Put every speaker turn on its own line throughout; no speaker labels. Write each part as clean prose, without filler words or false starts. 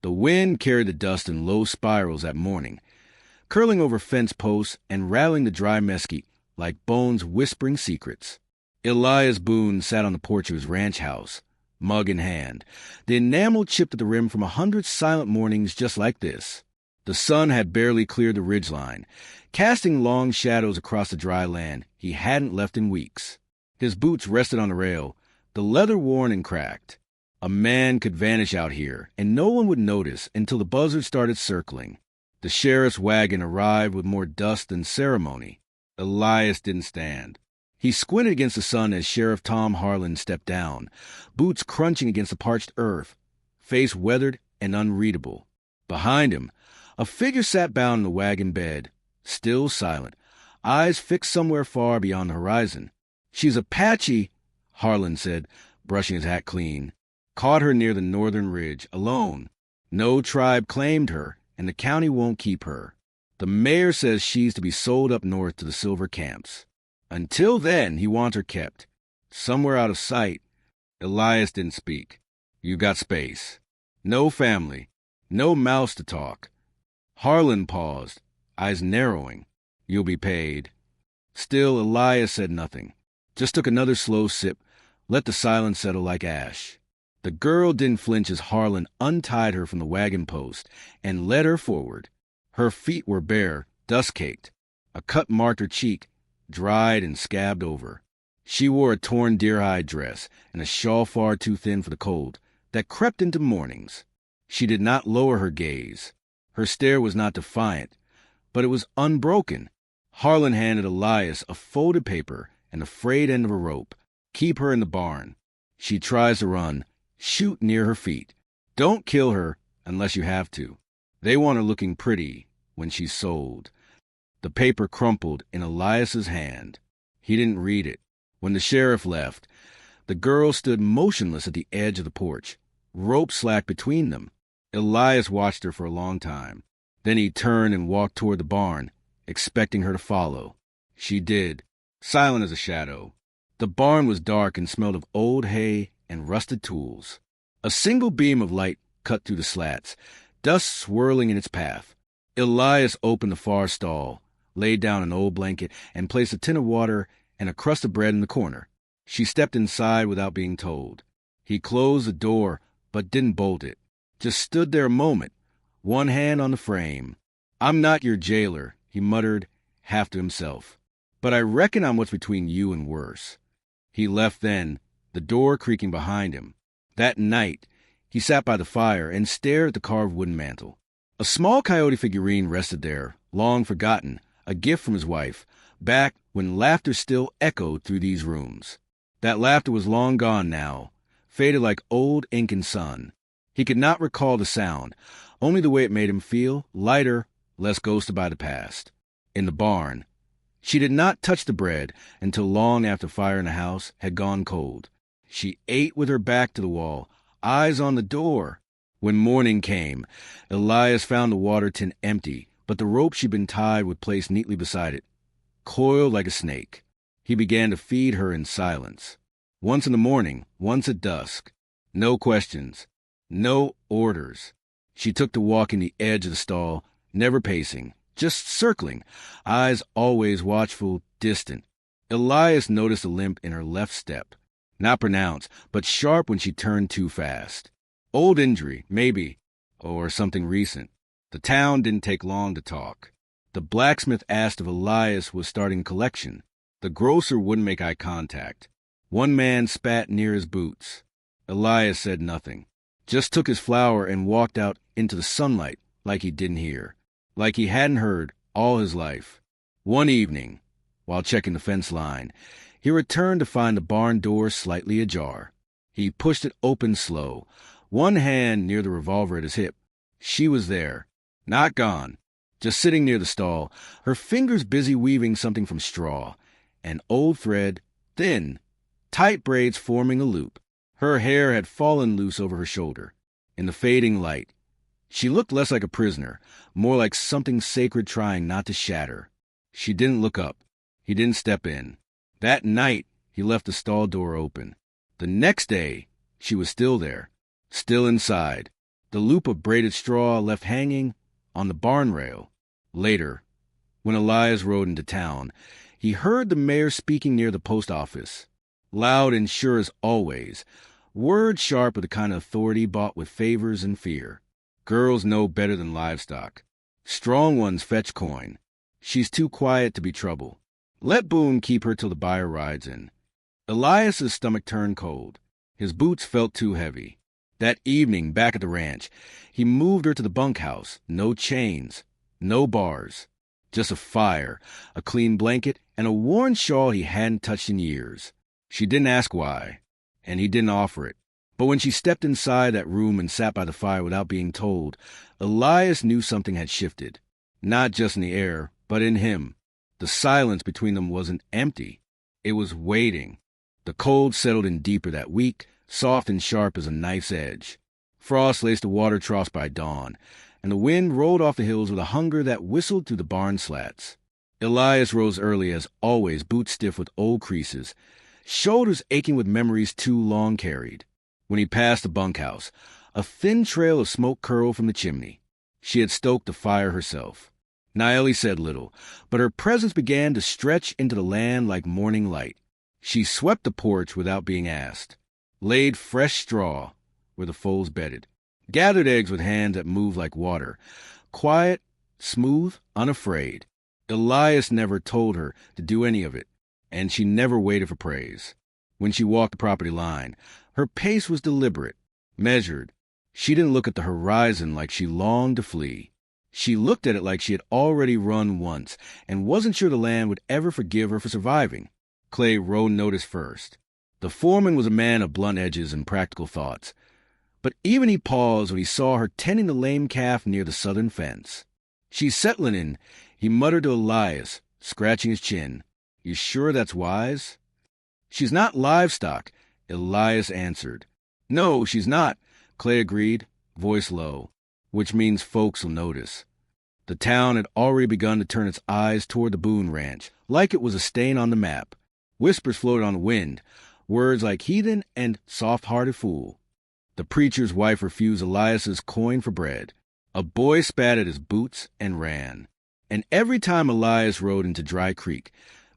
The wind carried the dust in low spirals that morning, curling over fence posts and rattling the dry mesquite like bones whispering secrets. Elias Boone sat on the porch of his ranch house, mug in hand, the enamel chipped at the rim from 100 silent mornings just like this. The sun had barely cleared the ridgeline, casting long shadows across the dry land he hadn't left in weeks. His boots rested on the rail, the leather worn and cracked. A man could vanish out here, and no one would notice until the buzzards started circling. The sheriff's wagon arrived with more dust than ceremony. Elias didn't stand. He squinted against the sun as Sheriff Tom Harlan stepped down, boots crunching against the parched earth, face weathered and unreadable. Behind him, a figure sat bound in the wagon bed, still silent, eyes fixed somewhere far beyond the horizon. "She's Apache," Harlan said, brushing his hat clean. "Caught her near the northern ridge, alone. No tribe claimed her, and the county won't keep her. The mayor says she's to be sold up north to the silver camps. Until then, he wants her kept. Somewhere out of sight." Elias didn't speak. "You got space. No family. No mouths to talk." Harlan paused, eyes narrowing. "You'll be paid." Still, Elias said nothing. Just took another slow sip, let the silence settle like ash. The girl didn't flinch as Harlan untied her from the wagon post and led her forward. Her feet were bare, dust-caked. A cut marked her cheek, dried and scabbed over. She wore a torn deer-hide dress and a shawl far too thin for the cold that crept into mornings. She did not lower her gaze. Her stare was not defiant, but it was unbroken. Harlan handed Elias a folded paper and the frayed end of a rope. "Keep her in the barn. She tries to run. Shoot near her feet. Don't kill her unless you have to. They want her looking pretty when she's sold." The paper crumpled in Elias's hand. He didn't read it. When the sheriff left, the girl stood motionless at the edge of the porch, rope slack between them. Elias watched her for a long time. Then he turned and walked toward the barn, expecting her to follow. She did, silent as a shadow. The barn was dark and smelled of old hay and rusted tools. A single beam of light cut through the slats, dust swirling in its path. Elias opened the far stall, laid down an old blanket, and placed a tin of water and a crust of bread in the corner. She stepped inside without being told. He closed the door, but didn't bolt it. Just stood there a moment, one hand on the frame. "I'm not your jailer," he muttered, half to himself. "But I reckon I'm what's between you and worse." He left then, the door creaking behind him. That night, he sat by the fire and stared at the carved wooden mantel. A small coyote figurine rested there, long forgotten, a gift from his wife, back when laughter still echoed through these rooms. That laughter was long gone now, faded like old ink and sun. He could not recall the sound, only the way it made him feel, lighter, less ghosted by the past. In the barn, she did not touch the bread until long after fire in the house had gone cold. She ate with her back to the wall, eyes on the door. When morning came, Elias found the water tin empty, but the rope she'd been tied was placed neatly beside it, coiled like a snake. He began to feed her in silence. Once in the morning, once at dusk. No questions. No orders. She took to walking the edge of the stall, never pacing, just circling, eyes always watchful, distant. Elias noticed a limp in her left step. Not pronounced, but sharp when she turned too fast. Old injury, maybe, or something recent. The town didn't take long to talk. The blacksmith asked if Elias was starting a collection. The grocer wouldn't make eye contact. One man spat near his boots. Elias said nothing, just took his flour and walked out into the sunlight like he didn't hear, like he hadn't heard all his life. One evening, while checking the fence line, he returned to find the barn door slightly ajar. He pushed it open slow, one hand near the revolver at his hip. She was there, not gone, just sitting near the stall, her fingers busy weaving something from straw, an old thread, thin, tight braids forming a loop. Her hair had fallen loose over her shoulder. In the fading light, she looked less like a prisoner, more like something sacred trying not to shatter. She didn't look up. He didn't step in. That night, he left the stall door open. The next day, she was still there, still inside, the loop of braided straw left hanging on the barn rail. Later, when Elias rode into town, he heard the mayor speaking near the post office. Loud and sure as always, words sharp with the kind of authority bought with favors and fear. Girls know better than livestock. Strong ones fetch coin. She's too quiet to be trouble. Let Boone keep her till the buyer rides in. Elias's stomach turned cold. His boots felt too heavy. That evening, back at the ranch, he moved her to the bunkhouse. No chains, no bars. Just a fire, a clean blanket, and a worn shawl he hadn't touched in years. She didn't ask why, and he didn't offer it. But when she stepped inside that room and sat by the fire without being told, Elias knew something had shifted. Not just in the air, but in him. The silence between them wasn't empty. It was waiting. The cold settled in deeper that week, soft and sharp as a knife's edge. Frost laced the water troughs by dawn, and the wind rolled off the hills with a hunger that whistled through the barn slats. Elias rose early as always, boots stiff with old creases, shoulders aching with memories too long carried. When he passed the bunkhouse, a thin trail of smoke curled from the chimney. She had stoked the fire herself. Naeli said little, but her presence began to stretch into the land like morning light. She swept the porch without being asked, laid fresh straw where the foals bedded, gathered eggs with hands that moved like water, quiet, smooth, unafraid. Elias never told her to do any of it, and she never waited for praise. When she walked the property line, her pace was deliberate, measured. She didn't look at the horizon like she longed to flee. She looked at it like she had already run once and wasn't sure the land would ever forgive her for surviving. Clay rode notice first. The foreman was a man of blunt edges and practical thoughts, but even he paused when he saw her tending the lame calf near the southern fence. "She's settling in," he muttered to Elias, scratching his chin. "You sure that's wise?" "She's not livestock," Elias answered. "No, she's not," Clay agreed, voice low, "which means folks will notice." The town had already begun to turn its eyes toward the Boone Ranch, like it was a stain on the map. Whispers floated on the wind, words like heathen and soft-hearted fool. The preacher's wife refused Elias's coin for bread. A boy spat at his boots and ran. And every time Elias rode into Dry Creek,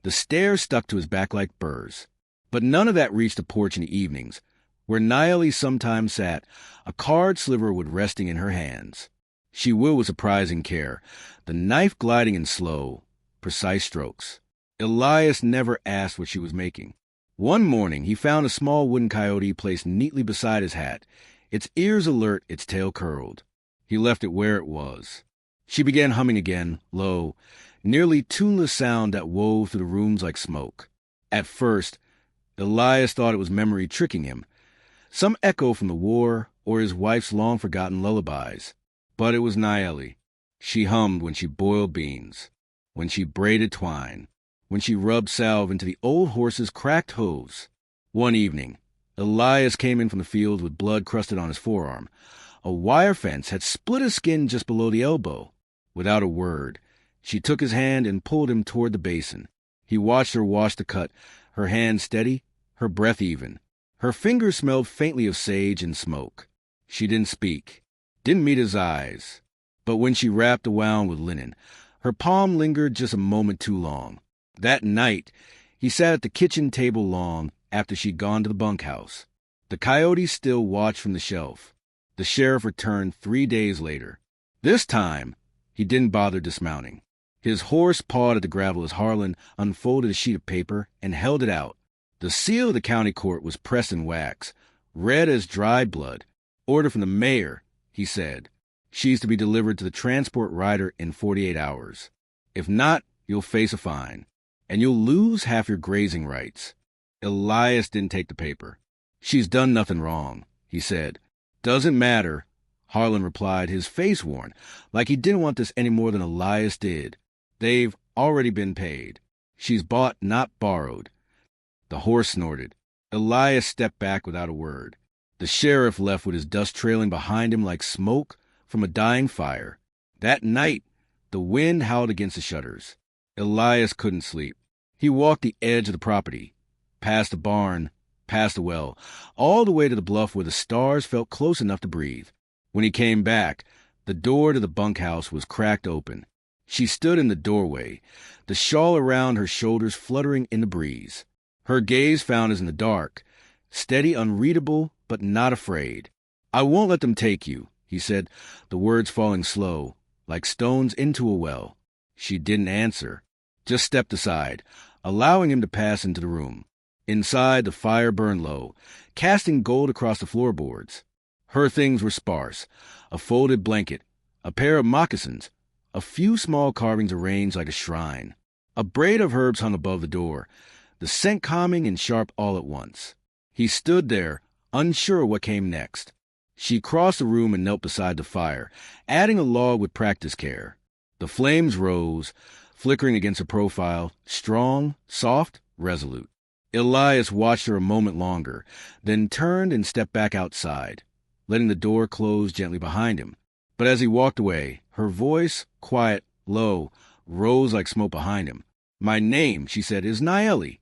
the stairs stuck to his back like burrs. But none of that reached the porch in the evenings, where Naeli sometimes sat, a card sliverwood resting in her hands. She wielded with surprising care, the knife gliding in slow, precise strokes. Elias never asked what she was making. One morning he found a small wooden coyote placed neatly beside his hat, its ears alert, its tail curled. He left it where it was. She began humming again, low, nearly tuneless sound that wove through the rooms like smoke. At first, Elias thought it was memory tricking him, some echo from the war or his wife's long-forgotten lullabies. But it was Naeli. She hummed when she boiled beans, when she braided twine, when she rubbed salve into the old horse's cracked hooves. One evening, Elias came in from the field with blood crusted on his forearm. A wire fence had split his skin just below the elbow. Without a word, she took his hand and pulled him toward the basin. He watched her wash the cut, her hand steady, her breath even. Her fingers smelled faintly of sage and smoke. She didn't speak, didn't meet his eyes. But when she wrapped the wound with linen, her palm lingered just a moment too long. That night, he sat at the kitchen table long after she'd gone to the bunkhouse. The coyote still watched from the shelf. The sheriff returned 3 days later. This time, he didn't bother dismounting. His horse pawed at the gravel as Harlan unfolded a sheet of paper and held it out. The seal of the county court was pressed in wax, red as dried blood. "Order from the mayor," he said. "She's to be delivered to the transport rider in 48 hours. If not, you'll face a fine, and you'll lose half your grazing rights." Elias didn't take the paper. "She's done nothing wrong," he said. "Doesn't matter," Harlan replied, his face worn, like he didn't want this any more than Elias did. "They've already been paid. She's bought, not borrowed." The horse snorted. Elias stepped back without a word. The sheriff left with his dust trailing behind him like smoke from a dying fire. That night, the wind howled against the shutters. Elias couldn't sleep. He walked the edge of the property, past the barn, past the well, all the way to the bluff where the stars felt close enough to breathe. When he came back, the door to the bunkhouse was cracked open. She stood in the doorway, the shawl around her shoulders fluttering in the breeze. Her gaze found his in the dark, steady, unreadable, but not afraid. "I won't let them take you," he said, the words falling slow, like stones into a well. She didn't answer, just stepped aside, allowing him to pass into the room. Inside, the fire burned low, casting gold across the floorboards. Her things were sparse: a folded blanket, a pair of moccasins, a few small carvings arranged like a shrine. A braid of herbs hung above the door, the scent calming and sharp all at once. He stood there, unsure what came next. She crossed the room and knelt beside the fire, adding a log with practiced care. The flames rose, flickering against her profile, strong, soft, resolute. Elias watched her a moment longer, then turned and stepped back outside, letting the door close gently behind him. But as he walked away, her voice, quiet, low, rose like smoke behind him. "My name," she said, "is Naeli."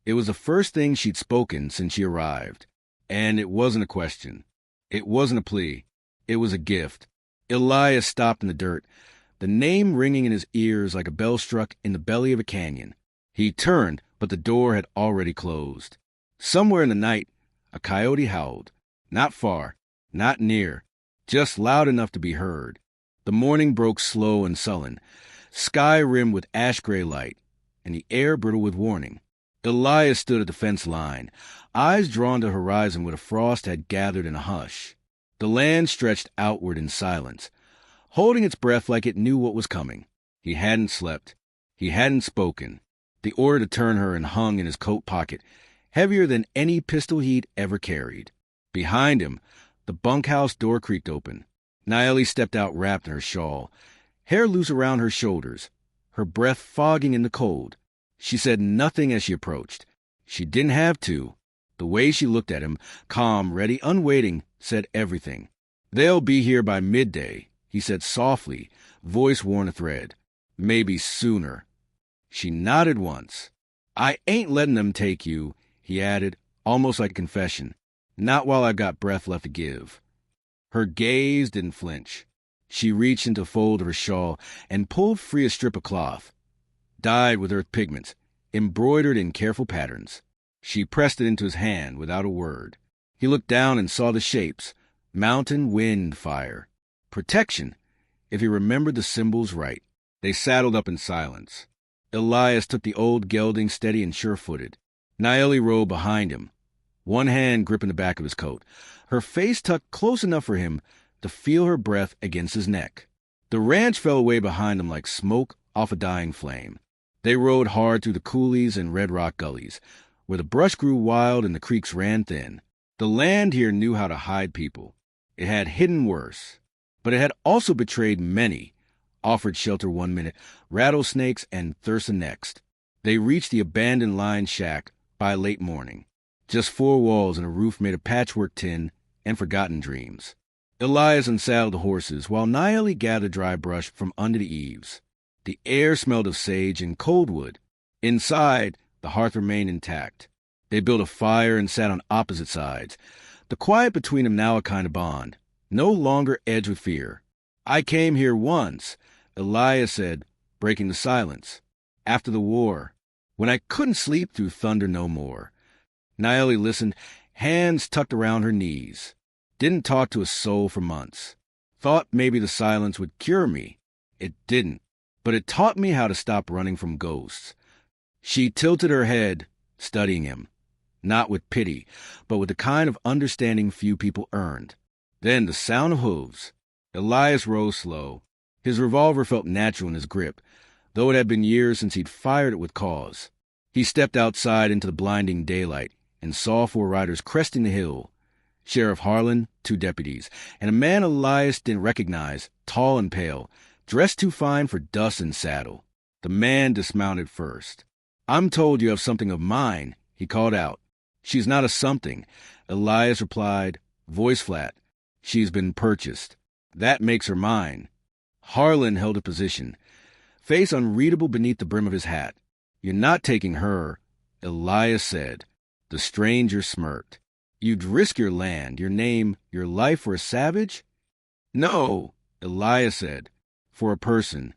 It was the first thing she'd spoken since she arrived. And it wasn't a question. It wasn't a plea. It was a gift. Elias stopped in the dirt, the name ringing in his ears like a bell struck in the belly of a canyon. He turned, but the door had already closed. Somewhere in the night, a coyote howled. Not far, not near, just loud enough to be heard. The morning broke slow and sullen, sky rimmed with ash-gray light, and the air brittle with warning. Elias stood at the fence line, eyes drawn to the horizon where the frost had gathered in a hush. The land stretched outward in silence, holding its breath like it knew what was coming. He hadn't slept. He hadn't spoken. The order to turn her and hung in his coat pocket, heavier than any pistol he'd ever carried. Behind him, the bunkhouse door creaked open. Naeli stepped out wrapped in her shawl, hair loose around her shoulders, her breath fogging in the cold. She said nothing as she approached. She didn't have to. The way she looked at him, calm, ready, unwaiting, said everything. "They'll be here by midday," he said softly, voice worn a thread. "Maybe sooner." She nodded once. "I ain't letting them take you," he added, almost like a confession. "Not while I've got breath left to give." Her gaze didn't flinch. She reached into a fold of her shawl and pulled free a strip of cloth, dyed with earth pigments, embroidered in careful patterns. She pressed it into his hand without a word. He looked down and saw the shapes: mountain, wind, fire. Protection, if he remembered the symbols right. They saddled up in silence. Elias took the old gelding steady and sure-footed. Naeli rode behind him, one hand gripping the back of his coat, her face tucked close enough for him to feel her breath against his neck. The ranch fell away behind them like smoke off a dying flame. They rode hard through the coulees and red rock gullies, where the brush grew wild and the creeks ran thin. The land here knew how to hide people. It had hidden worse, but it had also betrayed many, offered shelter one minute, rattlesnakes and thirst the next. They reached the abandoned line shack by late morning. Just 4 walls and a roof made of patchwork tin and forgotten dreams. Elias unsaddled the horses, while Naeli gathered dry brush from under the eaves. The air smelled of sage and cold wood. Inside, the hearth remained intact. They built a fire and sat on opposite sides, the quiet between them now a kind of bond, no longer edged with fear. "I came here once," Elias said, breaking the silence, "after the war, when I couldn't sleep through thunder no more." Naeli listened, hands tucked around her knees. Didn't talk to a soul for months. Thought maybe the silence would cure me. It didn't, but it taught me how to stop running from ghosts. She tilted her head, studying him, not with pity, but with the kind of understanding few people earned. Then the sound of hooves. Elias rose slow. His revolver felt natural in his grip, though it had been years since he'd fired it with cause. He stepped outside into the blinding daylight and saw 4 riders cresting the hill. Sheriff Harlan, 2 deputies, and a man Elias didn't recognize, tall and pale, dressed too fine for dust and saddle. The man dismounted first. "I'm told you have something of mine," he called out. "She's not a something," Elias replied, voice flat. "She's been purchased. That makes her mine." Harlan held a position, face unreadable beneath the brim of his hat. "You're not taking her," Elias said. The stranger smirked. "You'd risk your land, your name, your life for a savage?" No, Elias said. For a person.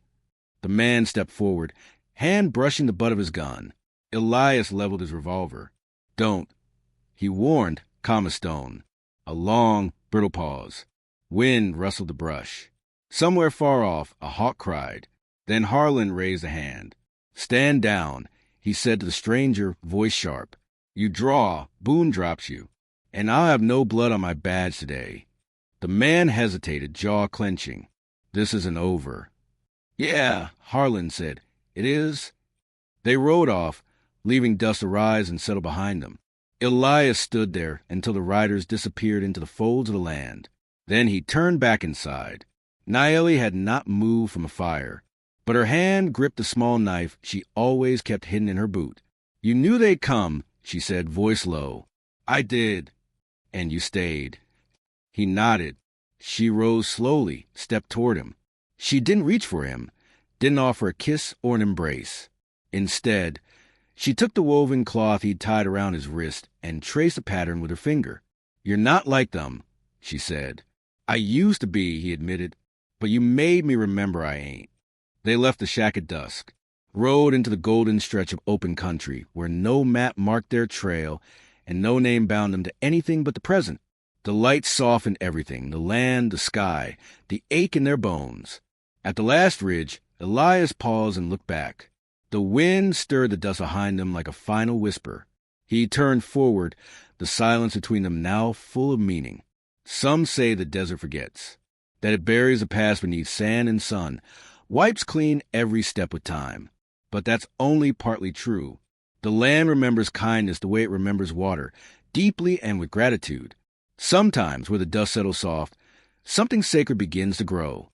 The man stepped forward, hand brushing the butt of his gun. Elias leveled his revolver. Don't, he warned, calm as stone. A long, brittle pause. Wind rustled the brush. Somewhere far off, a hawk cried. Then Harlan raised a hand. Stand down, he said to the stranger, voice sharp. You draw, Boone drops you, and I'll have no blood on my badge today. The man hesitated, jaw clenching. This isn't over. Yeah, Harlan said. It is. They rode off, leaving dust arise and settle behind them. Elias stood there until the riders disappeared into the folds of the land. Then he turned back inside. Naeli had not moved from a fire, but her hand gripped the small knife she always kept hidden in her boot. You knew they'd come, she said, voice low. I did. And you stayed. He nodded. She rose slowly, stepped toward him. She didn't reach for him, didn't offer a kiss or an embrace. Instead, she took the woven cloth he'd tied around his wrist and traced a pattern with her finger. You're not like them, she said. I used to be, he admitted, but you made me remember I ain't. They left the shack at dusk, rode into the golden stretch of open country where no map marked their trail and no name bound them to anything but the present. The light softened everything, the land, the sky, the ache in their bones. At the last ridge, Elias paused and looked back. The wind stirred the dust behind them like a final whisper. He turned forward, the silence between them now full of meaning. Some say the desert forgets, that it buries the past beneath sand and sun, wipes clean every step with time. But that's only partly true. The land remembers kindness the way it remembers water, deeply and with gratitude. Sometimes, where the dust settles soft, something sacred begins to grow.